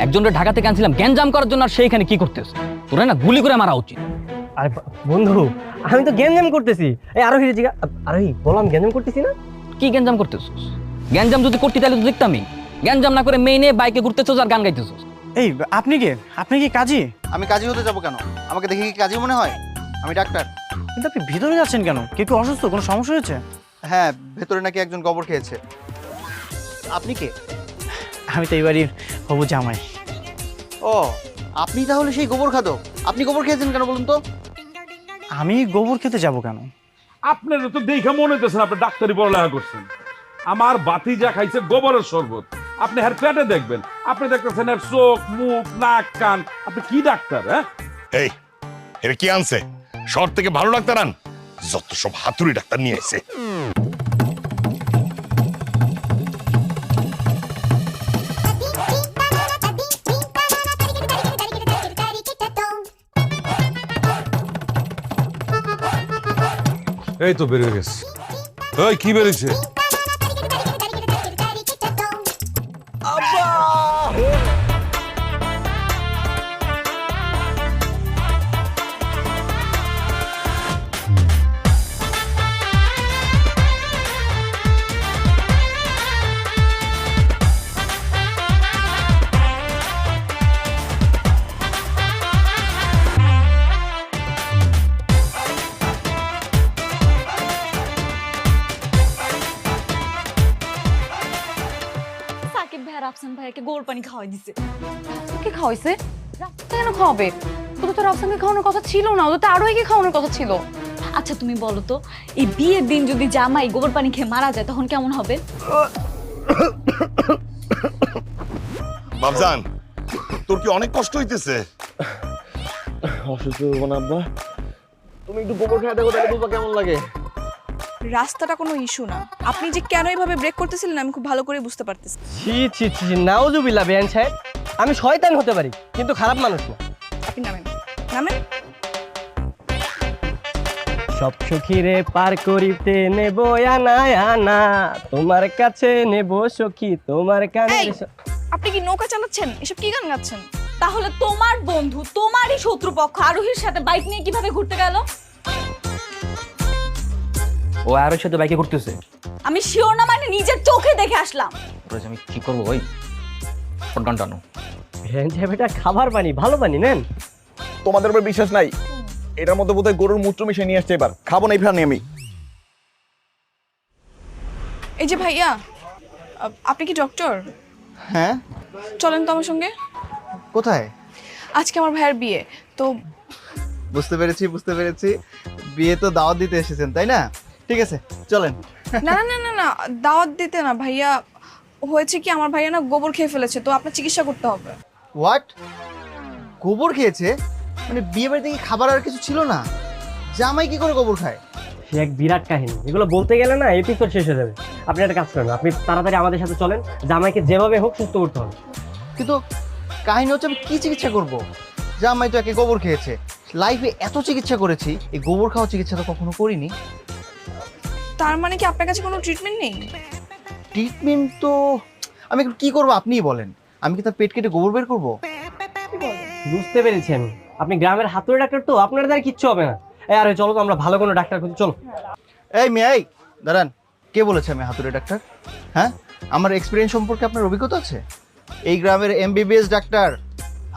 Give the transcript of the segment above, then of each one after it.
একজনের ঢাকা থেকে আনছিলাম গ্যাঞ্জাম করার জন্য, আর সেইখানে কি করতেছ? তোরা না গুলি করে মারা উচিত। আরে বন্ধু, আমি তো গ্যাঞ্জাম করতেছি। এই আরোহী জিগা, আরোহী বললাম গ্যাঞ্জাম করতেছি না। কি গ্যাঞ্জাম করতেছস? গ্যাঞ্জাম যদি করতি তাহলে তো দেখতামই। গ্যাঞ্জাম না করে মেয়ে বাইকে ঘুরতেছস আর গান গাইতেছস। এই আপনি কি কাজী? আমি কাজী হতে যাব কেন? আমাকে দেখে কি কাজী মনে হয়? আমি ডাক্তার। কিন্তু আপনি ভিতরে যাচ্ছেন কেন? কেউ কি অসুস্থ? কোনো সমস্যা হয়েছে? হ্যাঁ, ভেতরে নাকি একজন গোবর খেয়েছে। আপনি কে? আমি তো এই বাড়ির হবু জামাই। ও, আপনি তাহলে সেই গোবর খাদক। আপনি গোবর খেয়েছেন কেন বলুন তো? আমি গোবর খেতে যাব কেন? আপনারা তো দেখে মনে হইতেছেন আপনি ডাক্তারি পড়ালেখা করছেন। আমার বাতিজা খাইছে গোবরের শরবত, আপনি হের পেটে দেখবেন। আপনি দেখতেছেন এর চোখ, মুখ, নাক, কান। আপনি কি ডাক্তার? হ্যাঁ, এই এটা কি আনছে? শহর থেকে ভালো ডাক্তার আন, যত সব হাতুড়ি ডাক্তার নিয়ে এসে। এই তো বেরিয়ে গেছে। ওই কি বেরিয়েছে? সাকিব ভাই আর আফসান ভাইকে গোবর পানি খাওয়াই দিছে। কে খাওয়াইছে? রাফসান কেন খাওয়াবে? ওদের তো রাফসানকে খাওয়ানোর কথা ছিল না, ওদের তো আরোহীকে খাওয়ানোর কথা ছিল। আচ্ছা তুমি বলো তো, এই বিয়ের দিন যদি জামাই গোবর পানি খেয়ে মারা যায় তখন কেমন হবে? বাবজান, তোর কি অনেক কষ্ট হইতেছে? অসুস্থ হবো না আব্বা, তুমি একটু গোবর খেয়ে দেখো, তাহলে বুঝবা কেমন লাগে। রাস্তাটা কোনো ইস্যু না, আপনি যে কেন এভাবে ব্রেক করতেছিলেন আমি খুব ভালো করে বুঝতে পারতেছি। ছি ছি ছি, নাউজুবিল্লাহ বেয়ান সাহেব, আমি শয়তান হতে পারি কিন্তু খারাপ মানুষ না। আপনি নামেন, নামেন। সব সখীরে পার করিতে নেব আনা আনা, তোমার কাছে নেব সখী তোমার কানে। এই, আপনি কি নৌকা চালাচ্ছেন? এসব কি গান গাচ্ছেন? তাহলে তোমার বন্ধু তোমারই শত্রুপক্ষ আরোহীর সাথে বাইক নিয়ে কিভাবে ঘুরতে গেল? ও আরোর সাথে বাইকে ঘুরতেছে। আমি শিওর না, মানে নিজের চোখে দেখে আসলাম। আমি কি করবো? ওই ফোন টানো। বেয়ান সাহেব, এটা খাবার পানি, ভালো পানি নেন। তোমাদের উপর বিশ্বাস নাই? এটার মধ্যে বোধহয় গরুর মূত্র মিশিয়ে নিয়ে আসছে, এবার খাবো না এই প্রাণী আমি। এই যে ভাইয়া, আপনি কি ডক্টর? হ্যাঁ। চলেন তো আমার সঙ্গে। কোথায়? আজকে আমার ভাইয়ের বিয়ে তো। বুঝতে পেরেছি। বিয়ে তো দাওয়াত দিতে এসেছেন, তাই না? ঠিক আছে, চলেন। না না না না না, দাওয়াত দিতে না ভাইয়া। হয়েছে কি, আমার ভাইয়া না গোবর খেয়ে ফেলেছে, তো আপনার চিকিৎসা করতে হবে। হোয়াট? গোবর খেয়েছে? মানে বিয়ে বাড়িতে কি খাবার আর কিছু ছিল না? জামাই কি করে গোবর খায়? সে এক বিরাট কাহিনী, এগুলো বলতে গেলে না এপিসোড শেষ হয়ে যাবে। আপনি একটা কাজ করেন, আপনি তাড়াতাড়ি আমাদের সাথে চলেন, জামাইকে যেভাবে হোক সুস্থ করতে হবে। কিন্তু কাহিনী হচ্ছে আমি কি চিকিৎসা করব? জামাই তো একে গোবর খেয়েছে। লাইফে এত চিকিৎসা করেছি, এই গোবর খাওয়া চিকিৎসা তো কখনো করিনি। তার মানে কি আপনার কাছে কোনো ট্রিটমেন্ট নেই? ট্রিটমেন্ট তো আমি এখন কি করবো আপনিই বলেন। আমি কি তার পেট কেটে গোবর বের করবো? বুঝতে পেরেছি আমি, আপনি গ্রামের হাতুড়ে ডাক্তার, তো আপনার দ্বারা কিচ্ছু হবে না। এই আরে চলো তো, আমরা ভালো কোনো ডাক্তার খুঁজি, চলো। এই মেয়ে, এই দাঁড়ান। কে বলেছে আমি হাতুড়ে ডাক্তার? হ্যাঁ, আমার এক্সপিরিয়েন্স সম্পর্কে আপনার অভিজ্ঞতা আছে? এই গ্রামের এমবিবিএস ডাক্তার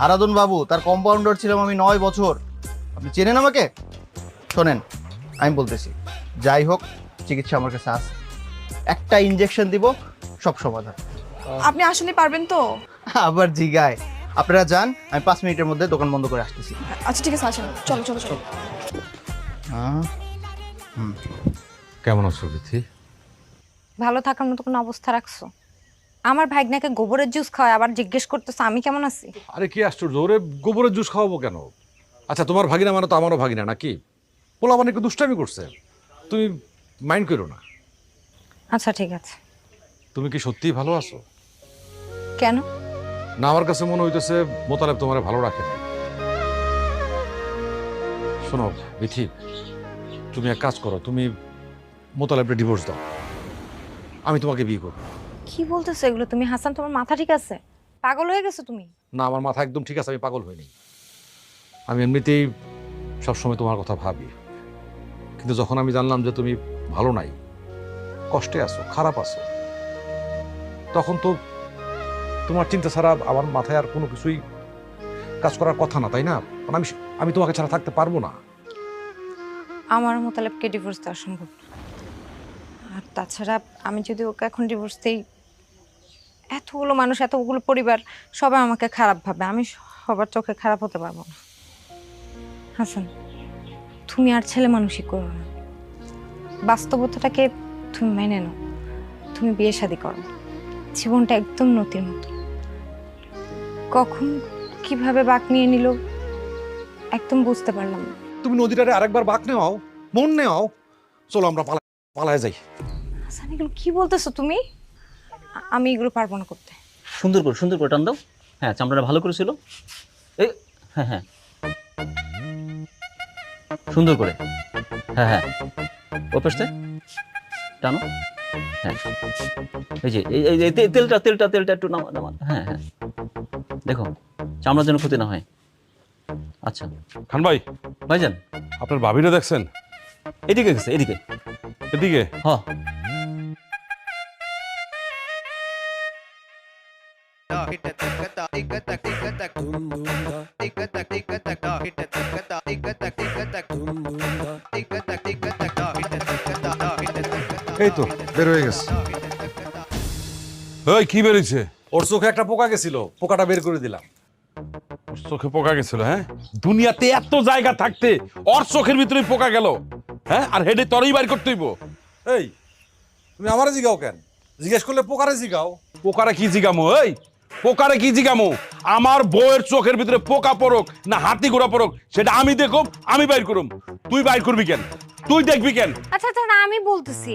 হারাদন বাবু, তার কম্পাউন্ডার ছিলাম আমি 9 বছর। আপনি চেনেন আমাকে? শোনেন, আমি বলতেছি, যাই হোক চিকিৎসা আমার কাছে আছে। একটা ইনজেকশন দিব, সব সমাধান। আপনি আসলে পারবেন তো? আবার জিগায়। আপনারা যান, আমি 5 মিনিটের মধ্যে দোকান বন্ধ করে আসতেছি। আচ্ছা ঠিক আছে, আসেন, চলো চলো চলো। কেমন আছো বিথি? ভালো থাকার মতো কোনো অবস্থা রাখছো? আমার ভাইগনাকে গোবরের জুস খাওয়ায় আবার জিজ্ঞেস করতেছে আমি কেমন আছি। আরে কি আশ্চর্য, ওরে গোবরের জুস খাওয়াবো কেন? আচ্ছা তোমার ভাগিনা মানে তো আমারও ভাগিনা নাকি? পোলা মানে একটু দুষ্টামি করছে, তুমি মাইন্ড করো না। আচ্ছা ঠিক আছে। তুমি কি সত্যিই ভালো আছো? কেন? না, আমার কাছে মনে হইতেছে মোতালেব তোমারে ভালো রাখে না। শোনো বিথি, তুমি এক কাজ করো, তুমি মোতালেবকে ডিভোর্স দাও, আমি তোমাকে বিয়ে করবো। কি বলতেছো এগুলো তুমি? হাসান, তোমার মাথা ঠিক আছে? পাগল হয়ে গেছো তুমি? না, আমার মাথা একদম ঠিক আছে, আমি পাগল হইনি। আমি এমনিতেই সবসময় তোমার কথা ভাবি, কিন্তু যখন আমি জানলাম যে তুমি ভালো নাই, কষ্টে আছো, খারাপ আছো, তখন তো তোমার চিন্তা ছাড়া আমার মাথায় আর কোনো কিছুই কাজ করার কথা না, তাই না? মানে আমি তোমাকে ছাড়া থাকতে পারবো না। আমার মোতালেবকে ডিভোর্স দেওয়া সম্ভব না। আর তাছাড়া আমি যদি ওকে এখন ডিভোর্স দিই, এতগুলো মানুষ, এতগুলো পরিবার, সবাই আমাকে খারাপ ভাবে, আমি সবার চোখে খারাপ হতে পারবো না। হাসান, তুমি আর ছেলে মানুষই করো না, বাস্তবতাটাকে তুমি মেনে নাও। তুমি বিয়ে শাদী করো, জীবনটা একদম নতুন মতো। কখন কিভাবে বাঁক নিয়ে নিল একদম বুঝতে পারলাম না। তুমি নদীটারে আরেকবার বাঁক নেওয়াও, মন নেওয়াও, চলো আমরা পালায় যাই। হাসান, এগুলো কি বলতেছো তুমি? আমি এগুলো পারবো না করতে। সুন্দর করে টান দাও। হ্যাঁ, চামড়াটা ভালো করেছিল। এই হ্যাঁ হ্যাঁ, সুন্দর করে। হ্যাঁ হ্যাঁ, ও পাশে টানো। হ্যাঁ, এই যে এই তেলটা একটু নামা। হ্যাঁ হ্যাঁ, দেখো চামড়ার যেন ক্ষতি না হয়। আচ্ছা খান ভাই, ভাইজান, আপনার ভাবিরে দেখছেন? এদিকে গেছে, এদিকে। হ্যাঁ, এই তো বের হয়ে গেছে। ওই কি বেরিয়েছে? ওর চোখে একটা পোকা গেছিল, পোকাটা বের করে দিলাম। ওর চোখে পোকা গেছিল? হ্যাঁ, দুনিয়াতে এত জায়গা থাকতে ওর চোখের ভিতরে পোকা গেল? হ্যাঁ, আর হেডে তরই বাইর করতে হইব? এই তুমি আমারে জিগাও কেন? জিজ্ঞেস করলে পোকারে জিগাও। পোকারে কি জিগামো? এই পোকারে কি জিগামো? আমার বউয়ের চোখের ভিতরে পোকা পড়ুক না হাতি ঘোড়া পড়ুক, সেটা আমি দেখুম, আমি বাইর করুম। তুই বাইর করবি কেন? তুই দেখবি কেন? আচ্ছা আচ্ছা, না আমি বলতেছি,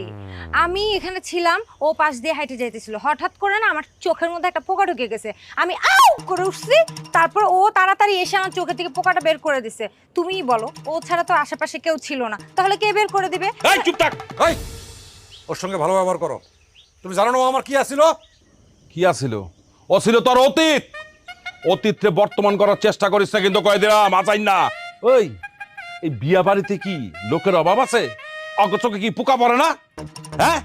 আমি এখানে ছিলাম, ও পাশ দিয়ে হাইটে যাইতেছিল, হঠাৎ করে না আমার চোখের মধ্যে একটা পোকা ঢুকে গেছে, আমি আউ করে উঠছি, তারপর ও তাড়াতাড়ি এসে আমার চোখের থেকে পোকাটা বের করে দিছে। তুমিই বলো, ও ছাড়া তো আশেপাশে কেউ ছিল না, তাহলে কে বের করে দিবে? এই চুপ থাক। এই ওর সঙ্গে ভালো ব্যবহার করো। তুমি জানো না ও আমার কি আছিল? কি আছিল? ও ছিল তোর অতীত। অতীতকে বর্তমান করার চেষ্টা করিস না কিন্তু, কয়ে দিলাম আচাই না। ওই এই বিয়া বাড়িতে কি লোকের অভাব আছে? অগচোখে কি পোকা পড়ে না? হ্যাঁ,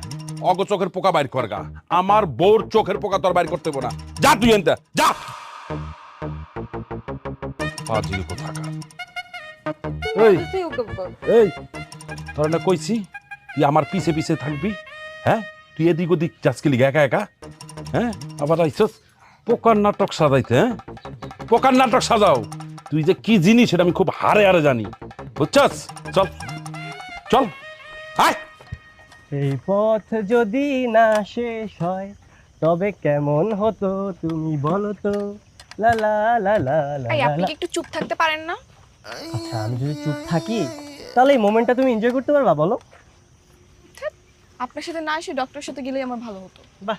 অগচোখের পোকা বাইর কর গা। আমার বউর চোখের পোকা তোর বাইর করতে হইব না। যা তুই এনতে যা। ফাজিল কোথাকার। এই তোর না কইছি তুই আমার পিছে পিছে থাকবি? হ্যাঁ, তুই এদিক ওদিক যাচ্ছিলি একা একা। হ্যাঁ, আবার আইসস পোকার নাটক সাজাইতে। হ্যাঁ, পোকার নাটক সাজাও। তুই যে কি জিনিস সেটা আমি খুব হারে হারে জানি, বুঝছস? চল চল, আয়। এই পথ যদি না শেষ হয় তবে কেমন হতো তুমি বলো তো। লা লা লা লা লা এই আপনি লা। কি একটু চুপ থাকতে পারেন না? আচ্ছা, আমি যদি চুপ থাকি তাহলে এই মোমেন্টটা তুমি এনজয় করতে পারবা বলো? আপনার সাথে না এসে ডক্টরের সাথে গেলেই আমার ভালো হতো। বাহ,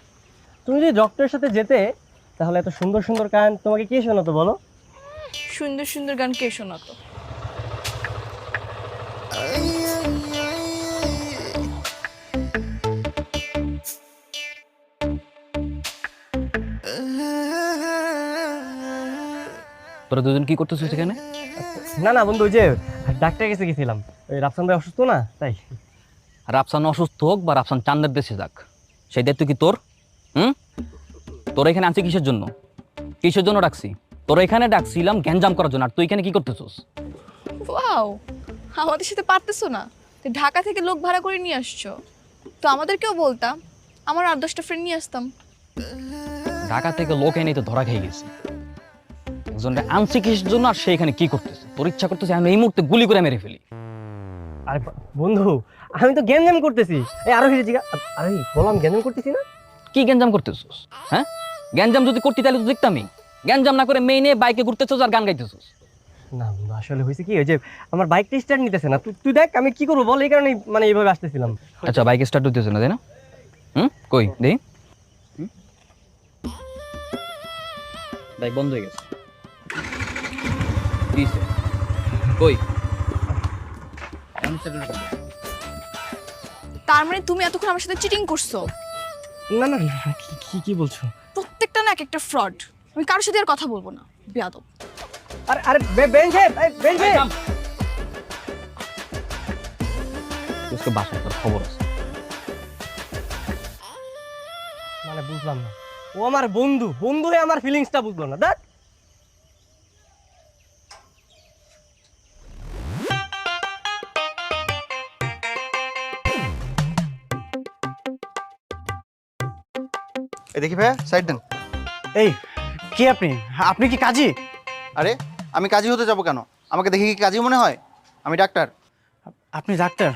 তুমি যদি ডক্টরের সাথে যেতে তাহলে এত সুন্দর সুন্দর গান তোমাকে কে শোনাতো বলো? সুন্দর সুন্দর গান কে শোনাতো? তোরা দুজন কি করতেছিস এখানে? না না বন্ধু, ওই যে ডাক্তারের কাছে গেছিলাম, ওই রাফসান ভাই অসুস্থ না, তাই। রাফসান অসুস্থ হোক বা রাফসান চান্দের দেশে যাক, সেই দায়িত্ব কি তোর? তোরা এখানে আনছি কিসের জন্য? কিসের জন্য ডাকছি? তোরা এখানে ডাকছিলাম গ্যাঞ্জাম করার জন্য, আর তুই এখানে কি করতেছিস? ওয়াও, আমাদের সাথে পারতেছো না? তো ঢাকা থেকে লোক ভাড়া করে নিয়ে আসছো, তো আমাদেরকেও বলতাম, আমার 8-10টা ফ্রেন্ড নিয়ে আসতাম। ঢাকা থেকে লোক এনে তো ধরা খেয়ে গেছি। একজনটা আনছি কিসের জন্য, আর সে এখানে কি করতেছে? তোর ইচ্ছা করতেছে আমি এই মুহূর্তে গুলি করে মেরে ফেলি। আরে বন্ধু, আমি তো গ্যাঞ্জাম করতেছি। এই আরো হিরে জিগা, আরে বললাম গ্যাঞ্জাম করতেছি না। কি গ্যাঞ্জাম করতেছিস? হ্যাঁ, গ্যাঞ্জাম যদি করতি তাহলে তো দেখতামই। গ্যাঞ্জাম না করে মেয়ে নিয়ে বাইকে ঘুরতেছিস আর গান গাইতেছিস। না বন্ধু, আসলে হয়েছে কি, ওই যে আমার বাইকটা স্টার্ট নিতেছে না। তুই দেখ আমি কি করবো বল, এই কারণে মানে এইভাবে আসতেছিলাম। আচ্ছা, বাইক স্টার্ট হইতেছে না তাই না? কই দেই, বাইক বন্ধ হয়ে গেছে। কই? তার মানে তুমি এতক্ষণ আমার সাথে চিটিং করছো? না না না, কি বলছো? প্রত্যেকটা না এক একটা ফ্রড। আমি কারোর সাথে আর কথা বলবো না, বেয়াদব। আরে আরে বেঞ্চে বেঞ্চে আজকে বাসায় তোর খবর আছে। মানে বুঝলাম না, ও আমার বন্ধু, বন্ধু হয়ে আমার ফিলিংসটা বুঝলো না। দেখ এই দেখি ভাইয়া, সাইড দেন। এই কে আপনি? আপনি কি কাজী? আরে আমি কাজী হতে যাব কেন? আমাকে দেখে কি কাজী মনে হয়? আমি ডাক্তার। আপনি ডাক্তার?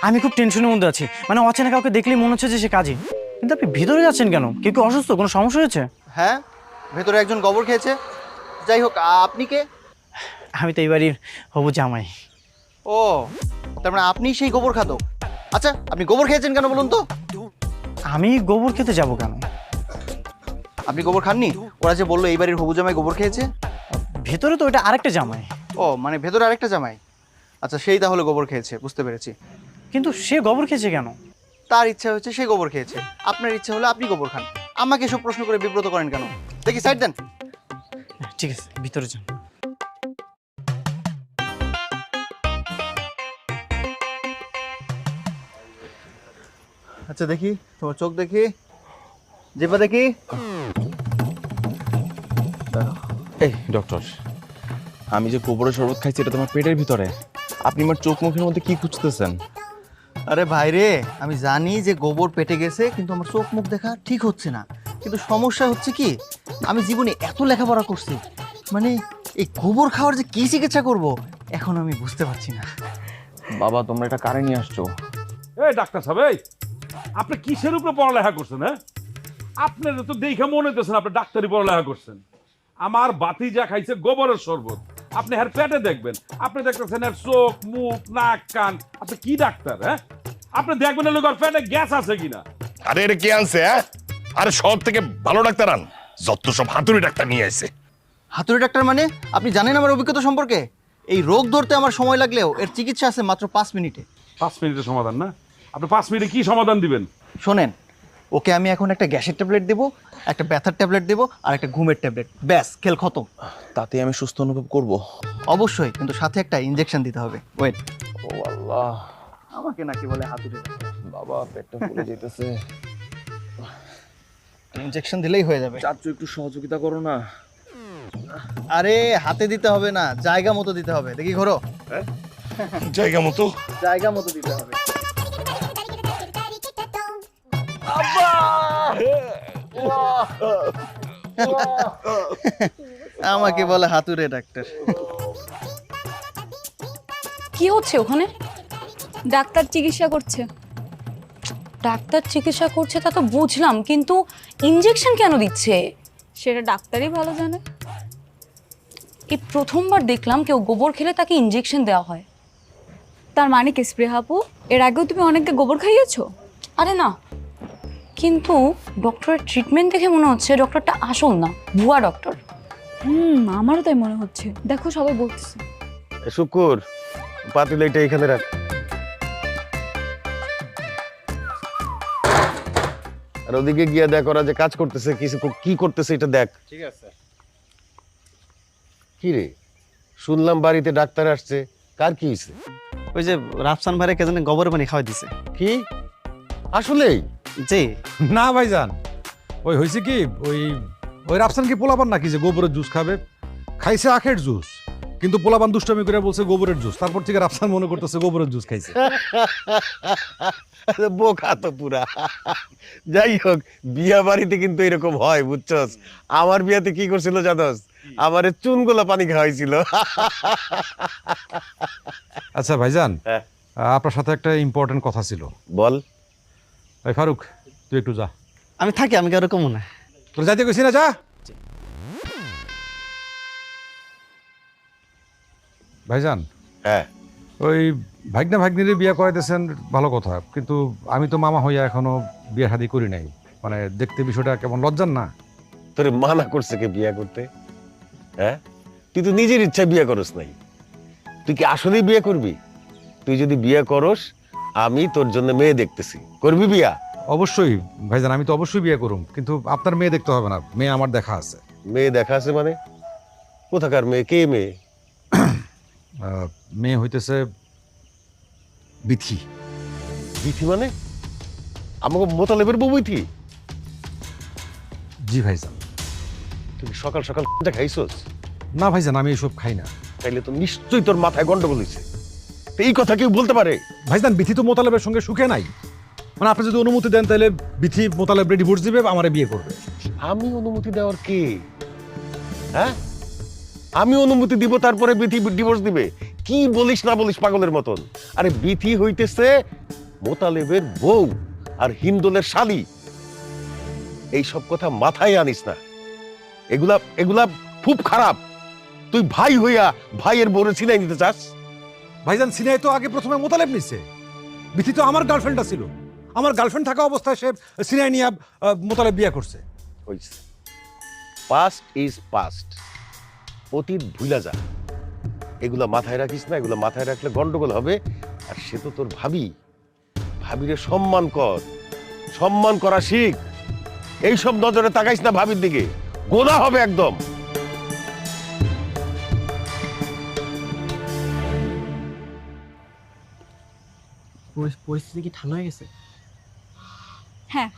আমি খুব টেনশনের মধ্যে আছি, মানে অচেনা কাউকে দেখলেই মনে হচ্ছে যে সে কাজী। কিন্তু আপনি ভিতরে যাচ্ছেন কেন? কেউ কি অসুস্থ? কোনো সমস্যা হয়েছে? হ্যাঁ, ভেতরে একজন গোবর খেয়েছে। যাই হোক, আপনি কে? আমি তো এই বাড়ির হবু জামাই। ও, তার মানে আপনি সেই গোবর খাতো। আচ্ছা, আপনি গোবর খেয়েছেন কেন বলুন তো? আমি গোবর খেতে যাব কেন? আপনি গোবর খাননি? ওরা যে বললো এই বাড়ির হবু জামাই গোবর খেয়েছে। ভেতরে তো ওটা আরেকটা জামাই। ও, মানে ভেতরে আরেকটা জামাই। আচ্ছা, সেই তাহলে গোবর খেয়েছে, বুঝতে পেরেছি। কিন্তু সে গোবর খেয়েছে কেন? তার ইচ্ছা হচ্ছে সে গোবর খেয়েছে, আপনার ইচ্ছা হলে আপনি গোবর খান। আমাকে এসব প্রশ্ন করে বিব্রত করেন কেন? দেখি সাইড দেন। ঠিক আছে, ভিতরে যান। আচ্ছা দেখি, তোমার চোখ দেখি, জিহ্বা দেখি। এই ডক্টর, আমি যে গোবরের শরবত খাইছি এটা তোমার পেটের ভিতরে। আপনি আমার চোখ মুখের মধ্যে কি খুঁজতেছেন? আরে ভাইরে, আমি জানি যে গোবর পেটে গেছে, কিন্তু আমার চোখ মুখ দেখা ঠিক হচ্ছে না। কিন্তু সমস্যা হচ্ছে কি, আমি জীবনে এত লেখাপড়া করছি, মানে এই গোবর খাওয়ার যে কি চিকিৎসা করব এখন আমি বুঝতে পারছি না। বাবা, তোমরা এটা কারে নিয়ে আসছো? এই ডাক্তার সাহেব, এই আপনি কিসের উপরে পড়ালেখা করছেন? হ্যাঁ, আপনার তো দেখে মনে হইতেছেন আপনি ডাক্তারি পড়ালেখা করছেন। আমার বাতিজা খাইছে গোবরের শরবত, আপনি এর পেটে দেখবেন, আপনি দেখতেছেন এর চোখ মুখ নাক কান। আপনি কি ডাক্তার? হ্যাঁ, আপনি দেখবেন এর লোকের পেটে গ্যাস আছে কিনা। আরে এটা কে আনছে? হ্যাঁ, আরে শহর থেকে ভালো ডাক্তার আন, যত সব হাতুড়ি ডাক্তার নিয়ে আসে। হাতুড়ি ডাক্তার মানে? আপনি জানেন আমার অভিজ্ঞতা সম্পর্কে? এই রোগ ধরতে আমার সময় লাগলেও এর চিকিৎসা আছে মাত্র 5 মিনিটে। 5 মিনিটের সমাধান না? আপনি 5 মিনিটে কি সমাধান দিবেন? শোনেন, ওকে আমি এখন একটা গ্যাসের ট্যাবলেট দেবো, একটা ব্যথার ট্যাবলেট দেবো, আর একটা ঘুমের ট্যাবলেট। ব্যাস, খেল খতম। তাতে আমি সুস্থ অনুভব করব? অবশ্যই, কিন্তু সাথে একটা ইনজেকশন দিতে হবে। ওয়েট। ও আল্লাহ, আমাকে নাকি বলে হাতুড়ি? বাবা পেটটা ফুলে যেতেছে। ইনজেকশন দিলেই হয়ে যাবে। চাচু একটু সহযোগিতা করো না। আরে হাতে দিতে হবে না, জায়গা মতো দিতে হবে। দেখি ঘোরো। জায়গা মতো? জায়গা মতো দিতে হবে। আমাকে বলে হাতুড়ে ডাক্তার। কি হচ্ছে ওখানে? ডাক্তার চিকিৎসা করছে। ডাক্তার চিকিৎসা করছে তা তো বুঝলাম, কিন্তু ইনজেকশন কেন দিচ্ছে? সেটা ডাক্তারই ভালো জানে। এই প্রথমবার দেখলাম কেউ গোবর খেলে তাকে ইনজেকশন দেওয়া হয়। তার মানে কি স্প্রে হাপু, এর আগেও তুমি অনেককে গোবর খাইয়েছো? আরে না, কিন্তু ডক্টরের ট্রিটমেন্ট দেখে মনে হচ্ছে ডক্টরটা আসল না, ভুয়া ডক্টর। আমারও তাই মনে হচ্ছে। দেখো সবাই বলতেছে। শুকুর, পাতিল এটা এখানে রাখ। আর ওদিকে গিয়া দেখ ওরা যে কাজ করতেছে, কিছু কি করতেছে এটা দেখ। ঠিক আছে। কি রে, শুনলাম বাড়িতে ডাক্তার আসছে, কার কি হয়েছে? ওই যে রাফসান ভাইরে কে জানে গোবর পানি খাওয়াই দিছে। কি আসলেই? জি না ভাইজান, ওই হয়েছে কি, ওই ওই রাফসান কি পোলাপান নাকি যে গোবরের জুস খাবে? খাইছে আখের জুস, কিন্তু পোলাপান দুষ্টামি করে বলছে গোবরের জুস। তারপর থেকে রাফসান মনে করতেছে গোবরের জুস খাইছে। বোকা তো পুরা। যাই হোক, বিয়া বাড়িতে কিন্তু এরকম হয়, বুঝছস? আমার বিয়াতে কি করছিল জানোস? আমারে চুনগুলা পানি খাওয়াইছিল। আচ্ছা ভাইজান, হ্যাঁ। আপনার সাথে একটা ইম্পর্টেন্ট কথা ছিল। বল। ভাই ফারুক, তুই একটু যা। আমি থাকি, আমি কারো কমু না। তোর যাইতে কইছি না, যা। ভাইজান, হ্যাঁ, ওই ভাগ্না ভাগ্নিরে বিয়ে করাইতেছেন ভালো কথা, কিন্তু আমি তো মামা হইয়া এখনো বিয়ে শাদী করি নাই। মানে দেখতে বিষয়টা কেমন লজ্জার না? তোরে মানা করছে কে বিয়ে করতে? হ্যাঁ, তুই তো নিজের ইচ্ছা বিয়ে করস নাই। তুই কি আসলেই বিয়ে করবি? তুই যদি বিয়ে করস, আমি তোর জন্য মেয়ে দেখতেছি। করবি বিয়া? অবশ্যই ভাইজান, আমি তো অবশ্যই বিয়ে করুম, কিন্তু আপনার মেয়ে দেখতে হবে না, মেয়ে আমার দেখা আছে। মেয়ে দেখা আছে মানে? কোথাকার মেয়ে? কে মেয়ে? মেয়ে হইতেছে বিথি। বিথি মানে? আমাকে মোতালেবের বউ বিথি? জি ভাইজান। তুমি সকাল সকাল খাইছস? না ভাইজান, আমি এসব খাই না। তাইলে তো নিশ্চয়ই তোর মাথায় গন্ডগোল হয়েছে। এই কথা কেউ বলতে পারে? ভাইজান, বিথি তো মোতালেবের সঙ্গে সুখে নাই। মানে আপনি যদি অনুমতি দেন তাহলে বিথি মোতালেবরে ডিভোর্স দিবে, আমারে বিয়ে করবে। আমি অনুমতি দেওয়ার কে? হ্যাঁ, আমি অনুমতি দিব তারপরে বিথি ডিভোর্স দিবে? কি বলিস না বলিস পাগলের মতন। আরে বিথি হইতেছে মোতালেবের বউ আর হিন্দোলের শালি। এই সব কথা মাথায় আনিস না। এগুলা এগুলা খুব খারাপ। তুই ভাই হইয়া ভাইয়ের বউরে ছিনাই নিতে চাস? ভাইজান, সিনাই তো আগে প্রথমে মোতালেব নিছে। বিথি তো আমার গার্লফ্রেন্ডটা ছিল। আমার গার্লফ্রেন্ড থাকা অবস্থায় সে সিনাই নিয়ে মোতালেব বিয়ে করছে। হইছে, পাস্ট ইজ পাস্ট। অতীত ভুলা যা। এগুলা মাথায় রাখিস না। এগুলা মাথায় রাখলে গন্ডগোল হবে। আর সে তো তোর ভাবি। ভাবিরে সম্মান কর, সম্মান করা শিখ। এইসব নজরে তাকাইস না ভাবির দিকে, গোনা হবে একদম। পরিস্থিতি কি ঠান্ডা হয়ে গেছে? হ্যাঁ,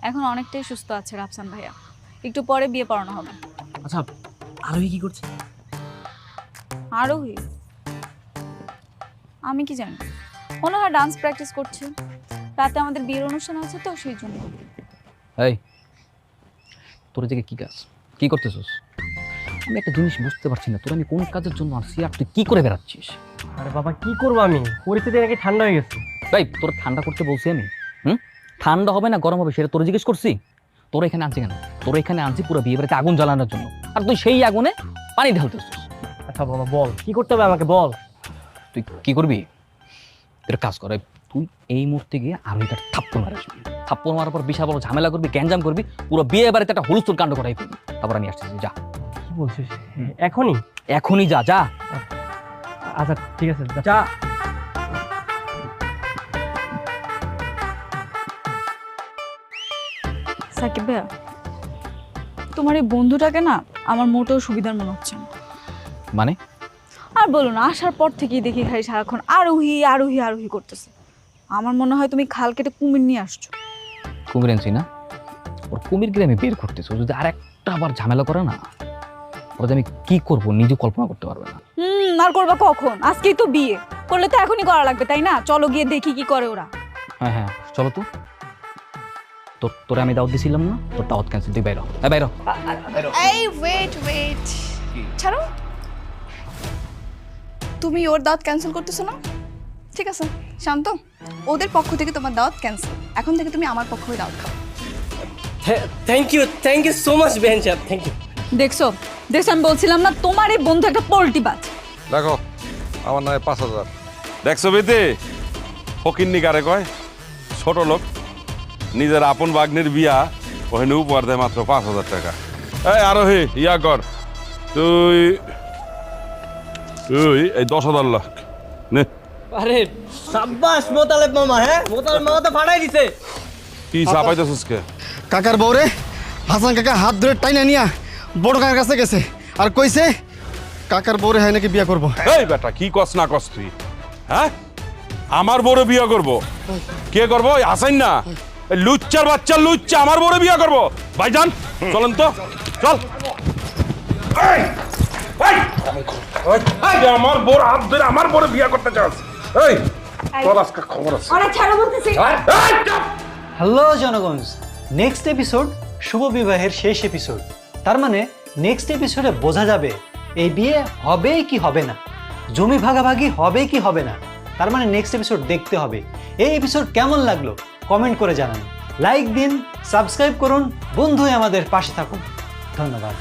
এখন অনেকটাই সুস্থ আছে রাফসান ভাইয়া। একটু পরে বিয়ে পড়ানো হবে। আচ্ছা, আরোহী কি করছে? আরোহী? আমি কি জানি, মনে হয় ডান্স প্র্যাকটিস করছে। রাতে আমাদের বিয়ের অনুষ্ঠান আছে তো, সেই জন্য। এই, তোর দিকে কি কাজ, কি করতেছিস? আমি একটা জিনিস বুঝতে পারছি না, তোর আমি কোন কাজের জন্য আসছি আর তুই কি করে বেড়াচ্ছিস? আরে বাবা, কি করবো আমি? পরিস্থিতি নাকি ঠান্ডা হয়ে গেছে। ভাই, তোর ঠান্ডা করতে বলছি আমি? ঠান্ডা হবে না গরম হবে সেটা তোর জিজ্ঞেস করছি? তোর এখানে আনছি কেন? তোর এখানে আনছি পুরো বিয়ে বাড়িতে আগুন জ্বালানোর জন্য, আর তুই সেই আগুনে পানি ঢালতেছিস। আচ্ছা বাবা, বল কি করতে হবে আমাকে, বল। তুই কি করবি? তোর কাজ করে, তুই এই মুহূর্তে গিয়ে আরোহীটা থাপ্পড় মারে আসবি। থাপ্পড় মারার পর বিশাল বড় ঝামেলা করবি, গ্যাঞ্জাম করবি, পুরো বিয়ে বাড়িতে একটা হুলস্থুল কাণ্ড করাই ফেলবি। তারপর আমি আসতেছি, যা। কি বলছিস? এখনই? এখনই যা, যা। আচ্ছা ঠিক আছে, যা। সাকিব ভাইয়া, তোমার এই বন্ধুটাকে না আমার মোটেও সুবিধার মনে হচ্ছে না। মানে? আর বলো না, আসার পর থেকেই দেখি খালি সারাক্ষণ আরোহী আরোহী আরোহী করতেছে। আমার মনে হয় তুমি খাল কেটে কুমির নিয়ে আসছো। কুমির আনছি না, ওর কুমির গিয়ে আমি বের করতেছি। ও যদি আর একটা আবার ঝামেলা করে না, ওরা আমি কি করবো নিজে কল্পনা করতে পারবে না। আর করবা কখন? আজকেই তো বিয়ে, করলে তো এখনই করা লাগবে, তাই না? চলো গিয়ে দেখি কি করে ওরা। হ্যাঁ হ্যাঁ, চলো তো। তোরে আমি দাওয়াত দিছিলাম না, তোর দাওয়াত ক্যান্সেল। তুই বাইরো, বাইরো। এই ওয়েট, ছাড়ো। তুমি ওর দাওয়াত ক্যান্সেল করতেছো না? ঠিক আছে শান্ত, ওদের পক্ষ থেকে তোমার দাওয়াত ক্যান্সেল। এখন থেকে তুমি আমার পক্ষ হয়ে দাওয়াত খাও। থ্যাংক ইউ সো মাচ বেহেন সাহেব, থ্যাংক ইউ। দেখছো দেখছো, আমি বলছিলাম না তোমার এই বন্ধু একটা পোল্টি বাজ। দেখো, আমার নয় 5,000। দেখছো বেতে ফকিন্নি কারে কয়? ছোট লোক, নিজের আপন বাগ্নের বিয়া ওখানে উপহার দেয় মাত্র 5,000 টাকা। এই আরোহী, ইয়া কর, তুই এই 10,000 লাখ নে। আরে সাব্বাস মোতালেব মামা। হ্যাঁ, মোতালেব মামা তো ফাটাই দিছে। কি চাপাইতেছিস কে? কাকার বউরে হাসান কাকা হাত ধরে টাইনা নিয়া বড় কাকার কাছে গেছে আর কইছে কাকার বউরে হয় নাকি বিয়ে করবো। এই বেটা, কি কস না কস তুই? হ্যাঁ, আমার বড় বিয়ে করব? কে করবো? হাসাইন না, লুচ্চার বাচ্চা লুচ্চা আমার বড় বিয়ে করবো। ভাইজান চলেন তো, চল। আমার বড় হাত ধরে আমার বড় বিয়ে করতে চাস? এই তোর আজকে খবর আছে। হ্যালো জনগণ, নেক্সট এপিসোড শুভ বিবাহের শেষ এপিসোড। তার মানে নেক্সট এপিসোডে বোঝা যাবে এই বিয়ে হবে কি হবে না, জমি ভাগাভাগি হবে কি হবে না। তার মানে নেক্সট এপিসোড দেখতে হবে। এই এপিসোড কেমন লাগলো কমেন্ট করে জানান, লাইক দিন, সাবস্ক্রাইব করুন, বন্ধু হয়ে আমাদের পাশে থাকুন। ধন্যবাদ।